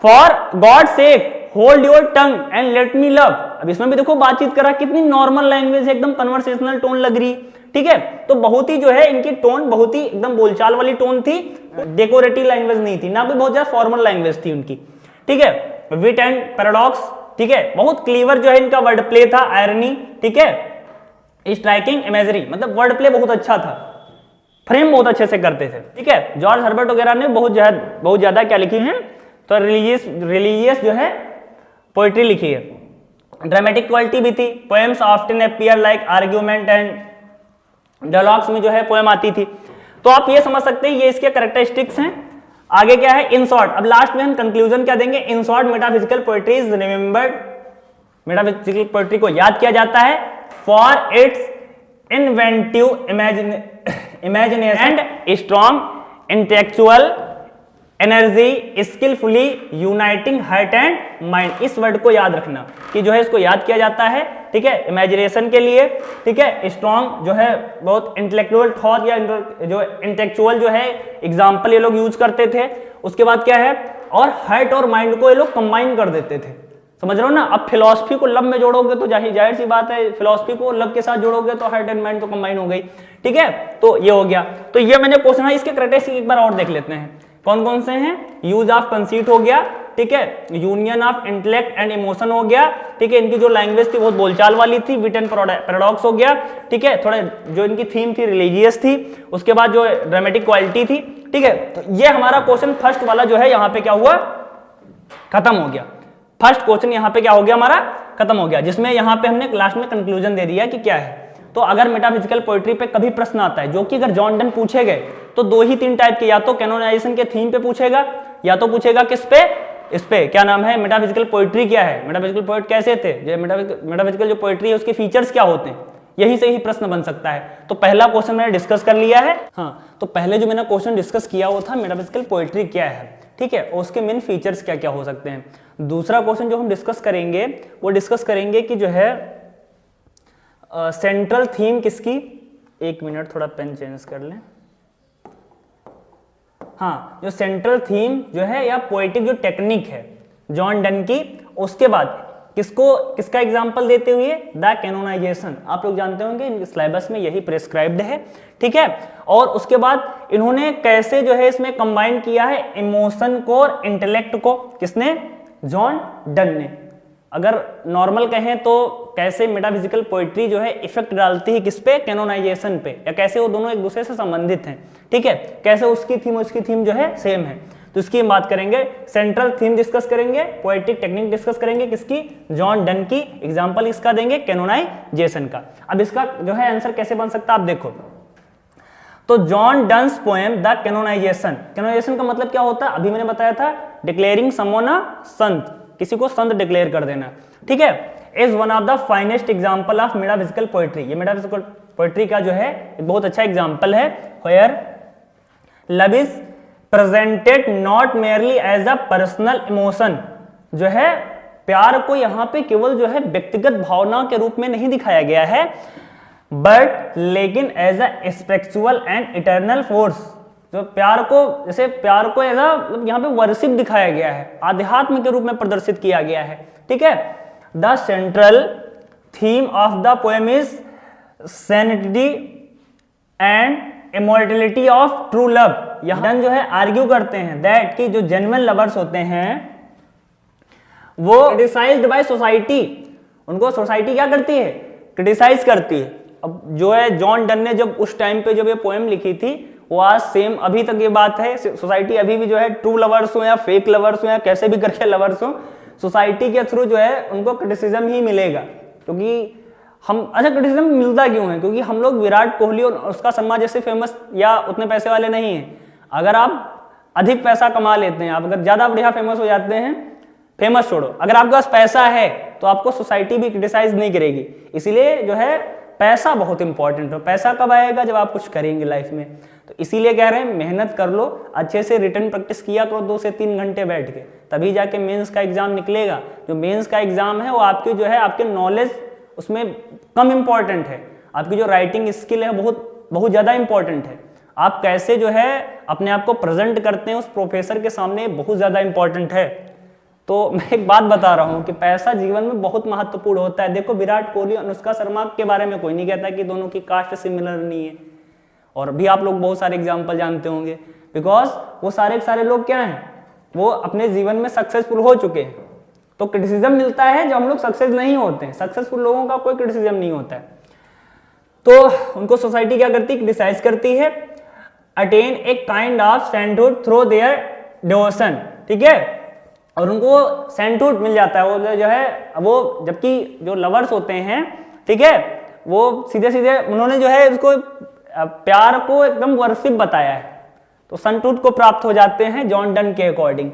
for God sake hold your tongue and let me love. अब इसमें भी देखो बातचीत करा, कितनी नॉर्मल लैंग्वेज है, एकदम कन्वर्सेशनल टोन लग रही। ठीक है, तो बहुत ही जो है इनकी टोन बहुत ही एकदम बोलचाल वाली टोन थी, डेकोरेटिव लैंग्वेज नहीं थी, ना कोई बहुत ज्यादा फॉर्मल लैंग्वेज थी उनकी। ठीक है, विट एंड पैराडॉक्स। ठीक है, बहुत क्लीवर जो है इनका वर्ड प्ले था, आयरनी। ठीक है, स्ट्राइकिंग इमेजरी, मतलब वर्ड प्ले बहुत अच्छा था, फ्रेम बहुत अच्छे से करते थे। ठीक है, जॉर्ज हर्बर्ट वगैरह ने बहुत ज्यादा क्या लिखी है, तो रिलीजियस जो है पोएट्री लिखी है। ड्रामेटिक क्वालिटी भी थी, poems often appear like argument and dialogues में जो है पोएम आती थी। तो आप ये समझ सकते हैं ये इसके कैरेक्टरिस्टिक्स हैं। आगे क्या है, इन शॉर्ट, अब लास्ट में हम कंक्लूजन क्या देंगे, in short metaphysical poetry is remembered, metaphysical poetry को याद किया जाता है for its inventive imagination and strong intellectual energy, skilfully uniting heart and mind. इस वर्ड को याद रखना कि जो है इसको याद किया जाता है। ठीक है, इमेजिनेशन के लिए। ठीक है, स्ट्रॉन्ग जो है बहुत इंटेलेक्चुअल थॉट या जो इंटेलेक्चुअल जो है एग्जाम्पल ये लोग यूज करते थे। उसके बाद क्या है, और हार्ट और माइंड को ये लोग कंबाइन कर देते थे। समझ रहे हो ना, अब फिलॉसफी को लव में जोड़ोगे तो जाहिर सी बात है, फिलॉसफी को लव के साथ जोड़ोगे तो हार्ट एंड माइंड तो कंबाइन हो गई। ठीक है, तो ये हो गया। तो ये मैंने क्वेश्चन है, इसके क्राइटेरिया एक बार और देख लेते हैं कौन कौन से हैं। यूज ऑफ कंसीट हो गया, ठीक है, union of intellect and emotion हो गया, ठीक है, इनकी जो लैंग्वेज थी बहुत बोलचाल वाली थी, विट एंड पैराडॉक्स हो गया, ठीक है, थोड़ा जो इनकी थीम थी रिलीजियस थी, उसके बाद जो ड्रामेटिक क्वालिटी थी। ठीक है, तो ये हमारा क्वेश्चन फर्स्ट वाला जो है यहाँ पे क्या हुआ, खत्म हो गया। फर्स्ट क्वेश्चन यहाँ पे क्या हो गया, हमारा खत्म हो गया, जिसमें यहाँ पे हमने लास्ट में कंक्लूजन दे दिया कि क्या है। तो अगर मेटाफिजिकल पोएट्री पे कभी प्रश्न आता है, जो कि अगर जॉन डन पूछे गए तो दो ही तीन टाइप के, या तो कैनोनाइजेशन के थीम पे पूछेगा, या तो पूछेगा किस पे, इस पे क्या नाम है, मेटाफिजिकल पोएट्री क्या है, मेटाफिजिकल पोएट कैसे थे, मेटाफिजिकल जो पोएट्री है उसके फीचर्स क्या होते हैं, यही से ही प्रश्न बन सकता है। तो पहला क्वेश्चन मैंने डिस्कस कर लिया है। हाँ, तो पहले जो मैंने क्वेश्चन डिस्कस किया वो था मेटाफिजिकल पोएट्री क्या है, ठीक है, और उसके मेन फीचर्स क्या क्या हो सकते हैं। दूसरा क्वेश्चन जो हम डिस्कस करेंगे वो डिस्कस करेंगे कि जो है सेंट्रल थीम किसकी, एक मिनट थोड़ा पेन चेंज कर लें। हाँ, जो सेंट्रल थीम जो है या पोएटिक जो टेक्निक है जॉन डन की, उसके बाद किसका एग्जांपल देते हुए, द कैनोनाइजेशन। आप लोग जानते होंगे सिलेबस में यही प्रेस्क्राइब्ड है, ठीक है। और उसके बाद इन्होंने कैसे जो है इसमें कंबाइन किया है इमोशन को और इंटेलेक्ट को, किसने, जॉन डन ने। अगर नॉर्मल कहें तो कैसे मेटाफिजिकल पोएट्री जो है इफेक्ट डालती है किस पे, कैनोनाइजेशन पे, या कैसे वो दोनों एक दूसरे से संबंधित हैं, ठीक है, कैसे उसकी थीम जो है सेम है। तो इसकी हम बात करेंगे, सेंट्रल थीम डिस्कस करेंगे, पोएटिक टेक्निक डिस्कस करेंगे किसकी, जॉन डन की, एग्जांपल इसका देंगे कैनोनाइजेशन का। अब इसका जो है आंसर कैसे बन सकता है आप देखो, तो John Donne's poem the canonisation. Canonisation का मतलब क्या होता है, अभी मैंने बताया था, डिक्लेयरिंग समवन अ संत, किसी को संत डिक्लेयर कर देना, ठीक है, is one of the finest example of metaphysical poetry. ये मेटाफिजिकल पोएट्री का जो है एक बहुत अच्छा एग्जांपल है, where love is presented not merely as a personal emotion. जो है प्यार को यहाँ पे केवल जो है व्यक्तिगत भावना के रूप में नहीं दिखाया गया है, बट लेकिन as a spiritual and eternal force. जो प्यार को, जैसे प्यार को ऐसा मतलब यहाँ पे वर्शिप दिखाया गया है, आध्यात्म के रूप में प्रदर्शित किया गया है, ठीक है। The central theme of the poem is sanity and immortality of true love. यहाँ जो है आर्ग्यू करते हैं दैट कि जो जेन्युइन लवर्स होते हैं वो क्रिटिसाइज्ड बाय सोसाइटी, उनको सोसाइटी क्या करती है, क्रिटिसाइज करती है। अब जो है जॉन डन ने जब उस टाइम पे जब ये पोएम लिखी थी, वो आज सेम अभी तक ये बात है, सोसाइटी अभी भी जो है ट्रू लवर्स हो या फेक लवर्स हो या कैसे भी करके लवर्स हो, सोसाइटी के थ्रू जो है उनको क्रिटिसिज्म ही मिलेगा। क्योंकि हम, अच्छा क्रिटिसिज्म मिलता क्यों है, क्योंकि हम लोग विराट कोहली और उसका शर्मा जैसे फेमस या उतने पैसे वाले नहीं हैं। अगर आप अधिक पैसा कमा लेते हैं, आप अगर ज्यादा बढ़िया फेमस हो जाते हैं, फेमस छोड़ो, अगर आपके पास पैसा है तो आपको सोसाइटी भी क्रिटिसाइज नहीं करेगी। इसीलिए जो है पैसा बहुत इंपॉर्टेंट है। पैसा कब आएगा, जब आप कुछ करेंगे लाइफ में। तो इसीलिए कह रहे हैं मेहनत कर लो, अच्छे से रिटन प्रैक्टिस किया करो 2 से 3 घंटे बैठ के, तभी जाके मेंस का एग्जाम निकलेगा। जो मेंस का एग्जाम है वो आपकी जो है आपके नॉलेज उसमें कम इंपॉर्टेंट है, आपकी जो राइटिंग स्किल है बहुत ज्यादा इंपॉर्टेंट है। आप कैसे जो है अपने आप को प्रेजेंट करते हैं उस प्रोफेसर के सामने, बहुत ज्यादा इंपॉर्टेंट है। तो मैं एक बात बता रहा हूं कि पैसा जीवन में बहुत महत्वपूर्ण होता है। देखो विराट कोहली और अनुष्का शर्मा के बारे में कोई नहीं कहता कि दोनों की कास्ट सिमिलर नहीं है, और भी आप लोग बहुत सारे एग्जाम्पल जानते होंगे, बिकॉज वो सारे लोग क्या हैं, वो अपने जीवन में सक्सेसफुल हो चुके हैं। तो क्रिटिसिज्म मिलता है जब हम लोग सक्सेस नहीं होते हैं, सक्सेसफुल लोगों का कोई क्रिटिसिज्म नहीं होता है। तो उनको सोसाइटी क्या करती है, क्रिटिसाइज करती है। Attain a kind of sainthood through their devotion, ठीक है, और उनको सेंटहुड मिल जाता है। वो जो है वो, जबकि जो लवर्स होते हैं, ठीक है, वो सीधे सीधे उन्होंने जो है उसको प्यार को एकदम वर्शिप बताया है, तो सेंटहुड को प्राप्त हो जाते हैं जॉन डन के अकॉर्डिंग।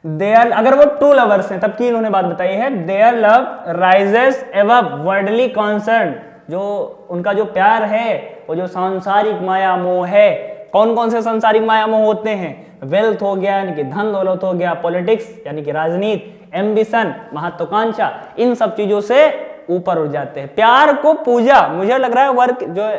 देयर, अगर वो ट्रू लवर्स हैं तब की इन्होंने बात बताई है, their love rises above worldly concern, जो उनका जो प्यार है वो जो सांसारिक माया मोह है। कौन कौन से सांसारिक माया मोह होते हैं, वेल्थ हो गया यानी कि धन दौलत हो गया, पॉलिटिक्स यानी कि राजनीति, एम्बिशन महत्वाकांक्षा, इन सब चीजों से ऊपर उठ जाते हैं। प्यार को पूजा, मुझे लग रहा है वर्क जो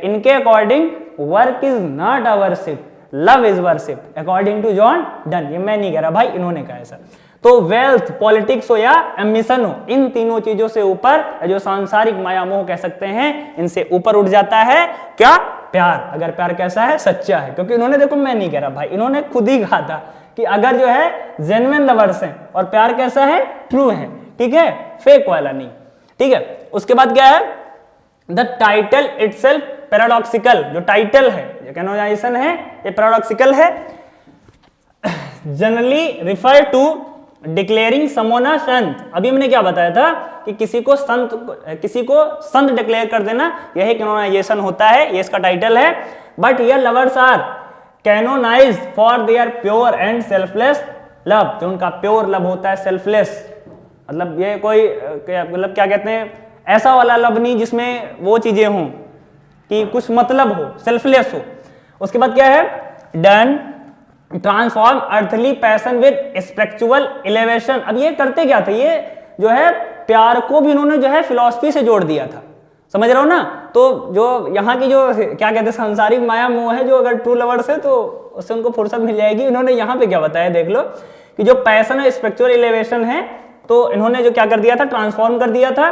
इनके according work is not a worship, love is worship according to John Donne. ये मैं नहीं कह रहा भाई, इन्होंने कहा ऐसा। तो वेल्थ, पॉलिटिक्स हो या एम्बिशन हो, इन तीनों चीजों से ऊपर जो सांसारिक माया मोह कह सकते हैं, इनसे ऊपर उठ जाता है क्या, प्यार। अगर प्यार कैसा है, सच्चा है। क्योंकि इन्होंने, देखो मैं नहीं कह रहा भाई, इन्होंने खुद ही कहा था कि अगर जो है जेन्युइन लवर्स हैं और प्यार कैसा है, ट्रू है, ठीक है, फेक वाला नहीं, ठीक है। उसके बाद क्या है, द टाइटल इटसेल्फ पैराडॉक्सिकल, जो टाइटल है, जो कैनोनाइजेशन है, ये पैराडॉक्सिकल है। Generally refer to declaring someone a saint. अभी हमने क्या बताया था कि किसी को संत डिक्लेयर कर देना, यही कैनोनाइजेशन होता है, ये इसका टाइटल है। But here lovers are canonised for their pure and selfless love, जो उनका प्योर लव होता है, सेल्फलेस, मतलब ये कोई मतलब क्या कहते हैं, ऐसा वाला लव नहीं जिसमें वो चीजें हों कि कुछ मतलब हो, सेल्फलेस हो। उसके बाद क्या है, done transform earthly passion with spiritual elevation. अब ये करते क्या थे, ये जो है प्यार को भी इन्होंने जो है फिलॉसफी से जोड़ दिया था, समझ रहे हो ना। तो जो यहाँ की जो क्या कहते हैं सांसारिक माया मोह है, जो अगर ट्रू लवर्स है तो उससे उनको फुर्सत मिल जाएगी। इन्होंने यहाँ पे क्या बताया देख लो, कि जो पैशन है स्पिरिचुअल एलिवेशन है, तो इन्होंने जो क्या कर दिया था, ट्रांसफॉर्म कर दिया था।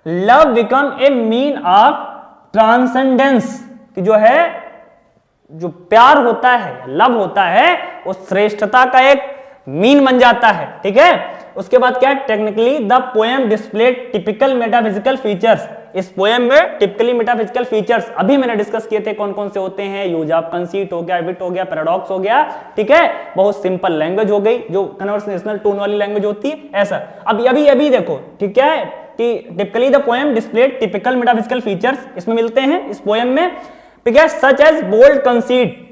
Love become a mean of transcendence, कि जो है जो प्यार होता है, लव होता है, वो श्रेष्ठता का एक मीन बन जाता है, ठीक है। उसके बाद क्या है, technically the poem display typical metaphysical features. इस पोएम में टिपिकली मेटाफिजिकल फीचर्स अभी मैंने डिस्कस किए थे, कौन कौन से होते हैं, यूज ऑफ कंसीट हो गया, विट हो गया, पैराडॉक्स हो गया, ठीक है, बहुत सिंपल लैंग्वेज हो गई, जो कन्वर्सेशनल टोन वाली लैंग्वेज होती है, ऐसा। अब अभी देखो, ठीक है, कि typically the poem display typical metaphysical features इसमें मिलते हैं, इस पोएम में, ठीक है। सच एज बोल्ड कंसीट,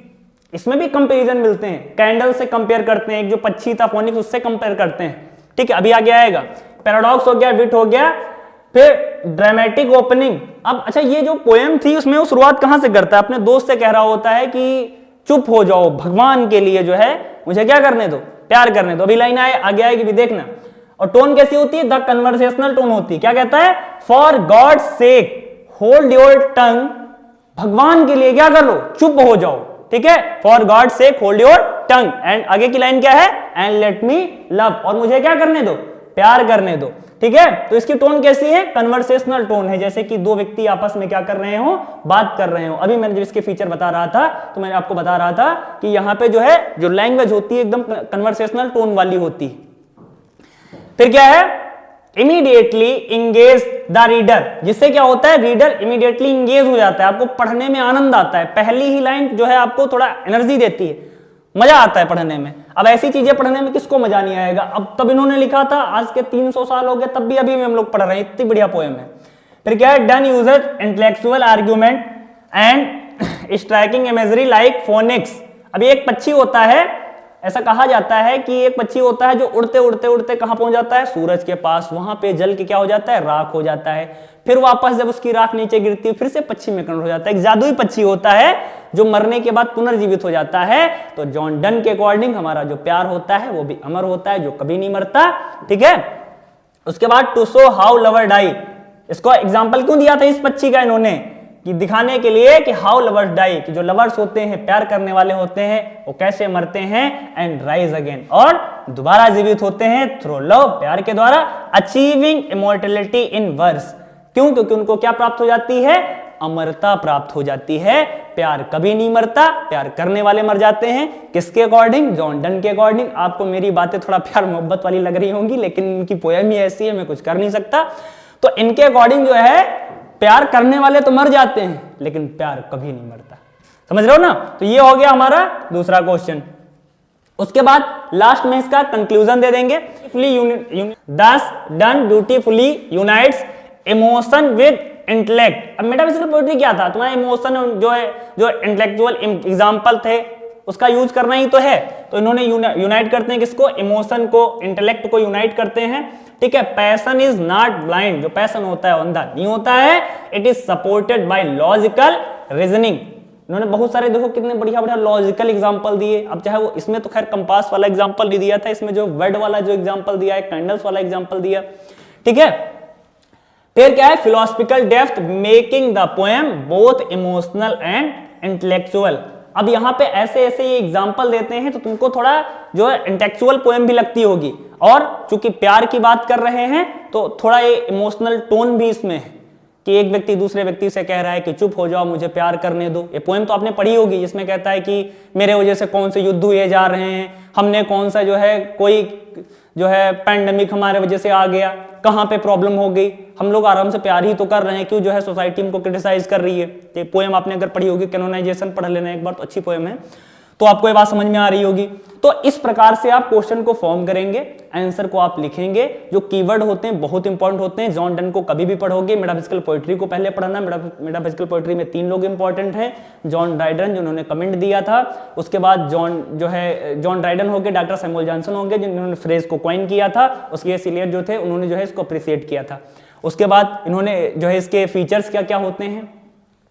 इसमें भी कंपैरिजन मिलते हैं, कैंडल से कंपेयर करते हैं, एक जो पक्षी था फोनिक्स, उससे कंपेयर करते हैं, ठीक है। अभी आगे आएगा, पैराडॉक्स हो गया, विट हो गया, फिर ड्रामेटिक ओपनिंग। अब अच्छा, ये जो पोएम थी उसमें वो शुरुआत कहां से करता है, अपने दोस्त से कह रहा होता है कि चुप हो जाओ, भगवान के लिए जो है मुझे क्या करने दो, प्यार करने दो। अभी लाइन आगे आएगी भी, देखना। और टोन कैसी होती है, द कन्वर्सेशनल टोन होती है। क्या कहता है, for God sake hold your tongue, भगवान के लिए क्या कर लो, चुप हो जाओ, ठीक है, for God sake hold your tongue, and आगे की लाइन क्या है, एंड लेट मी लव, और मुझे क्या करने दो, प्यार करने दो, ठीक है। तो इसकी टोन कैसी है, कन्वर्सेशनल टोन है, जैसे कि दो व्यक्ति आपस में क्या कर रहे हो, बात कर रहे हो। अभी मैंने जब इसके फीचर बता रहा था तो मैंने आपको बता रहा था कि यहाँ पे जो है जो लैंग्वेज होती है एकदम कन्वर्सेशनल टोन वाली होती है। फिर क्या है, इमीडिएटली इंगेज द रीडर, जिससे क्या होता है, रीडर इमीडिएटली इंगेज हो जाता है, आपको पढ़ने में आनंद आता है। पहली ही लाइन जो है आपको थोड़ा एनर्जी देती है, मजा आता है पढ़ने में। अब ऐसी चीजें पढ़ने में किसको मजा नहीं आएगा। अब तब इन्होंने लिखा था, आज के 300 साल हो गए, तब भी अभी हम लोग पढ़ रहे हैं, इतनी बढ़िया पोएम है। फिर क्या है, done uses intellectual argument and striking imagery like phoenix. अभी एक पक्षी होता है, ऐसा कहा जाता है कि एक पक्षी होता है जो उड़ते उड़ते उड़ते कहां पहुंच जाता है, सूरज के पास, वहां पे जल के क्या हो जाता है, राख हो जाता है। फिर वापस जब उसकी राख नीचे गिरती है फिर से पक्षी में कन्वर्ट हो जाता है। एक जादुई पक्षी होता है जो मरने के बाद पुनर्जीवित हो जाता है। तो जॉन डन के अकॉर्डिंग हमारा जो प्यार होता है वो भी अमर होता है, जो कभी नहीं मरता, ठीक है। उसके बाद to show how lover die, इसको एग्जाम्पल क्यों दिया था इस पक्षी का इन्होंने, कि दिखाने के लिए कि हाउ लवर्स डाई, कि जो लवर्स होते हैं, प्यार करने वाले होते हैं, वो कैसे मरते हैं, एंड राइज अगेन, और दोबारा जीवित होते हैं थ्रू लव, प्यार के द्वारा, अचीविंग इमॉर्टैलिटी इन वर्स। क्यों, क्योंकि उनको क्या प्राप्त हो जाती है, अमरता प्राप्त हो जाती है। प्यार कभी नहीं मरता, प्यार करने वाले मर जाते हैं। किसके अकॉर्डिंग, जॉन डन के अकॉर्डिंग। आपको मेरी बातें थोड़ा प्यार मोहब्बत वाली लग रही होंगी, लेकिन इनकी पोएम ही ऐसी है, मैं कुछ कर नहीं सकता। तो इनके अकॉर्डिंग जो है, प्यार करने वाले तो मर जाते हैं लेकिन प्यार कभी नहीं मरता। समझ रहे हो ना। तो ये हो गया हमारा दूसरा क्वेश्चन। उसके बाद लास्ट में इसका कंक्लूजन दे देंगे। दस done beautifully unites emotion with intellect. अब मेटाफिजिकल पोएट्री क्या था, तुम्हारा इमोशन जो है, जो इंटेलेक्चुअल एग्जाम्पल थे उसका यूज करना ही तो है। तो इन्होंने यूनाइट करते हैं किसको, इमोशन को, इंटेलेक्ट को यूनाइट करते हैं, ठीक है। पैशन इज नॉट ब्लाइंड, जो पैशन होता है अंधा नहीं होता है। It is supported by logical reasoning. इन्होंने बहुत सारे, देखो कितने बढ़िया बढ़िया लॉजिकल एग्जांपल दिए। अब चाहे वो, इसमें तो खैर कंपास वाला एग्जांपल नहीं दिया था, इसमें जो वर्ड वाला जो एग्जांपल दिया है, कैंडल्स वाला एग्जांपल दिया, ठीक है। फिर क्या है, philosophical depth making the poem both emotional and intellectual. अब यहाँ पे ऐसे ऐसे ये एग्जाम्पल देते हैं तो तुमको थोड़ा जो है इंटेलेक्चुअल पोएम भी लगती होगी, और चूंकि प्यार की बात कर रहे हैं तो थोड़ा ये इमोशनल टोन भी इसमें है, कि एक व्यक्ति दूसरे व्यक्ति से कह रहा है कि चुप हो जाओ, मुझे प्यार करने दो। ये पोएम तो आपने पढ़ी होगी, जिसमें कहता है कि मेरे वजह से कौन से युद्ध हुए जा रहे हैं, हमने कौन सा जो है, कोई जो है पैंडेमिक हमारे वजह से आ गया, कहाँ पे प्रॉब्लम हो गई, हम लोग आराम से प्यार ही तो कर रहे हैं, क्यों जो है सोसाइटी हमको क्रिटिसाइज कर रही है। ये पोएम आपने अगर पढ़ी होगी, कैनोनाइजेशन पढ़ लेना एक बार, तो अच्छी पोएम है, तो आपको ये बात समझ में आ रही होगी। तो इस प्रकार से आप क्वेश्चन को फॉर्म करेंगे, आंसर को आप लिखेंगे। जो कीवर्ड होते हैं बहुत इंपॉर्टेंट होते हैं। जॉन डन को कभी भी पढ़ोगे, मेटाफिजिकल पोएट्री को पहले पढ़ना। मेटाफिजिकल पोएट्री में 3 लोग इंपॉर्टेंट हैं, जॉन ड्राइडन जिन्होंने कमेंट दिया था, उसके बाद जॉन ड्राइडन हो गए, डॉक्टर सैमुअल जॉनसन हो गए जिन्होंने फ्रेज को कॉइन किया था, उसके सीलियर जो थे उन्होंने जो है इसको अप्रिशिएट किया था। उसके बाद इन्होंने जो है इसके फीचर्स क्या क्या होते हैं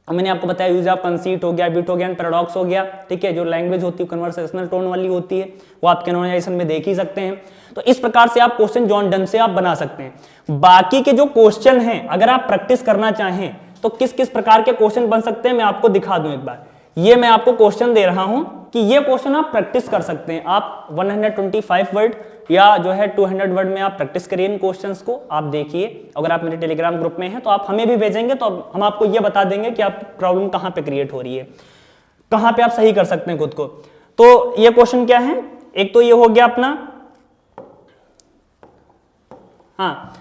मैंने आपको बताया, यूज ऑफ कंसीट हो गया, बिट हो गया, पैराडॉक्स हो गया, ठीक है। जो लैंग्वेज होती है कन्वर्सेशनल टोन वाली होती है, वो आप कैनोनाइजेशन में देख ही सकते हैं। तो इस प्रकार से आप क्वेश्चन जॉन डन से आप बना सकते हैं। बाकी के जो क्वेश्चन हैं, अगर आप प्रैक्टिस करना चाहें तो किस किस प्रकार के क्वेश्चन बन सकते हैं मैं आपको दिखा दूं एक बार। ये मैं आपको क्वेश्चन दे रहा हूं कि ये क्वेश्चन आप प्रैक्टिस कर सकते हैं। आप 125 वर्ड या जो है 200 वर्ड में आप प्रैक्टिस करिए इन क्वेश्चंस को, आप देखिए। अगर आप मेरे टेलीग्राम ग्रुप में हैं तो आप हमें भी भेजेंगे तो हम आपको ये बता देंगे कि आप प्रॉब्लम कहाँ पे क्रिएट हो रही है, कहाँ पे आप सही कर सकते हैं खुद को। तो ये क्वेश्चन क्या है, एक तो ये हो गया अपना, हाँ,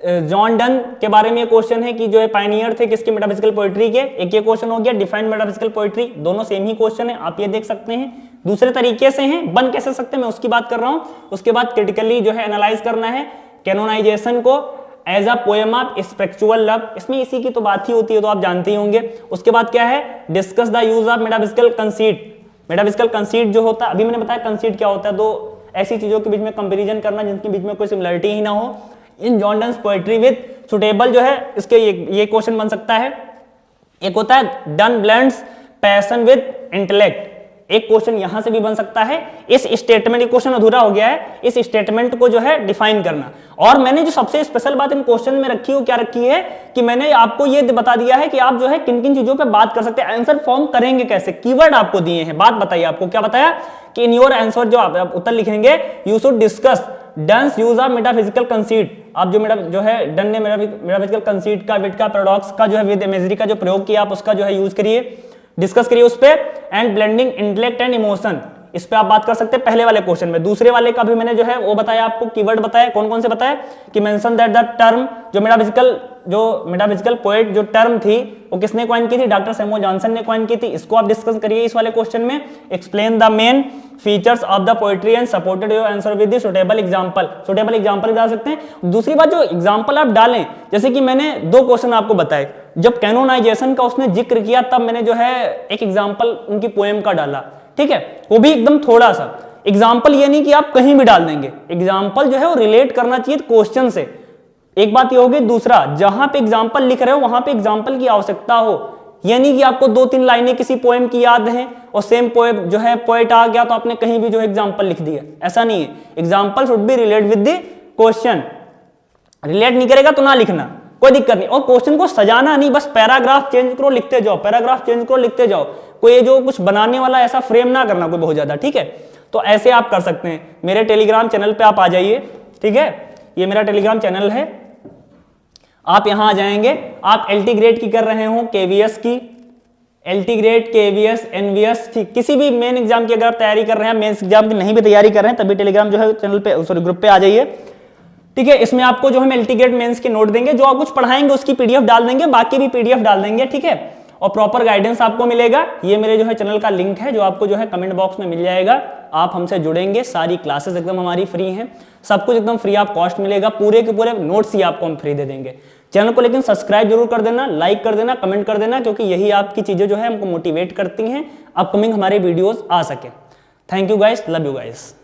जॉन डन के बारे में ये क्वेश्चन है कि जो है पायनियर थे किसके, मेटाफिजिकल पोएट्री के। एक ये क्वेश्चन हो गया डिफाइंड मेटाफिजिकल पोएट्री, दोनों सेम ही क्वेश्चन है, आप ये देख सकते हैं। दूसरे तरीके से हैं, बन कैसे सकते हैं मैं उसकी बात कर रहा हूं। उसके बाद क्रिटिकली जो है एनालाइज करना है कैनोनाइजेशन को as a poem of spiritual love, इसमें इसी की तो बात ही होती है, तो आप जानते ही होंगे। उसके बाद क्या है, discuss the use of metaphysical conceit. Metaphysical conceit जो होता है, अभी मैंने बताया कंसीट क्या होता है, दो ऐसी चीजों के बीच में कंपेरिजन करना जिनके बीच में कोई सिमिलरिटी ही ना हो। In John Donne's poetry with suitable जो है, इसके ये क्वेश्चन बन सकता है। एक होता है done blends passion with intellect, एक क्वेश्चन यहां से भी बन सकता है। इस स्टेटमेंट, ये क्वेश्चन अधूरा हो गया है, इस स्टेटमेंट को जो है डिफाइन करना। और मैंने जो सबसे स्पेशल बात इन क्वेश्चन में रखी है, क्या रखी है कि मैंने आपको ये बता दिया है कि आप जो है किन किन चीजों पे बात कर सकते हैं, आंसर फॉर्म करेंगे कैसे, कीवर्ड आपको दिए हैं। बात बताइए, आपको क्या बताया कि इन योर आंसर, जो आप उत्तर लिखेंगे, you should discuss Donne's use of metaphysical conceit. आप जो है डन ने मेटाफिजिकल कंसीट का, विट का, पैराडॉक्स का जो है, विद इमेजरी का जो प्रयोग किया, आप उसका जो है यूज करिए, डिस्कस करिए उस पे। And blending intellect and emotion, इस पे आप बात कर सकते हैं पहले वाले क्वेश्चन में। दूसरे वाले का भी मैंने जो है वो बताया आपको, कीवर्ड बताया, कौन कौन से बताया कि मेंशन दैट द टर्म, जो मेटाफिजिकल पोएट जो टर्म थी वो किसने कॉइन की थी, डॉक्टर सैमुअल जॉनसन ने कॉइन की थी, इसको आप डिस्कस करिए इस वाले क्वेश्चन में। Explain the main features of the poetry and supported your answer with the suitable example. Suitable example डाल सकते हैं। दूसरी बात, जो एग्जांपल आप डालें, जैसे कि मैंने 2 क्वेश्चन आपको बताए, जब कैनोनाइजेशन का उसने जिक्र किया तब मैंने जो है एक एग्जांपल उनकी पोएम का डाला, ठीक है, वो भी एकदम थोड़ा सा एग्जांपल, ये नहीं कि आप कहीं भी डाल देंगे, एग्जांपल जो है वो रिलेट करना चाहिए क्वेश्चन से। एक बात ये होगी। दूसरा, जहां पे एग्जांपल लिख रहे हो वहां पे एग्जांपल की आवश्यकता हो, ये नहीं कि आपको 2-3 लाइनें किसी पोएम की याद हैं और सेम पोएम जो है पोएट आ गया तो आपने कहीं भी जो है एग्जांपल लिख दिया, ऐसा नहीं है। Example should be relate with the question, relate नहीं करेगा तो ना लिखना, कोई दिक्कत नहीं। और क्वेश्चन को सजाना नहीं, बस पैराग्राफ चेंज करो लिखते जाओ, पैराग्राफ चेंज करो लिखते जाओ, कोई जो कुछ बनाने वाला ऐसा फ्रेम ना करना कोई बहुत ज्यादा, ठीक है। तो ऐसे आप कर सकते हैं। मेरे टेलीग्राम चैनल पे आप आ जाइए, ठीक है, ये मेरा टेलीग्राम चैनल है, आप यहां आ जाएंगे। आप एलटी ग्रेड की कर रहे हो, केवीएस की, एलटी ग्रेड, केवीएस, एनवीएस, ठीक, किसी भी मेन एग्जाम की अगर आप तैयारी कर रहे हैं, मेन एग्जाम की नहीं भी तैयारी कर रहे हैं, तभी टेलीग्राम जो है चैनल पे, सॉरी ग्रुप पे आ जाइए, ठीक है। इसमें आपको जो हम एलटी ग्रेड मेंस के नोट देंगे, जो आप कुछ पढ़ाएंगे उसकी पीडीएफ डाल देंगे, बाकी भी पीडीएफ डाल देंगे, ठीक है। और प्रॉपर गाइडेंस आपको मिलेगा। ये मेरे जो है चैनल का लिंक है, जो आपको जो है कमेंट बॉक्स में मिल जाएगा। आप हमसे जुड़ेंगे, सारी क्लासेस एकदम हमारी फ्री हैं, सब कुछ एकदम फ्री ऑफ कॉस्ट मिलेगा, पूरे के पूरे नोट्स ही आपको हम फ्री दे देंगे। चैनल को लेकिन सब्सक्राइब जरूर कर देना, लाइक कर देना, कमेंट कर देना, क्योंकि यही आपकी चीजें जो है हमको मोटिवेट करती हैं अपकमिंग हमारे वीडियोस आ सके। Thank you guys, love you guys.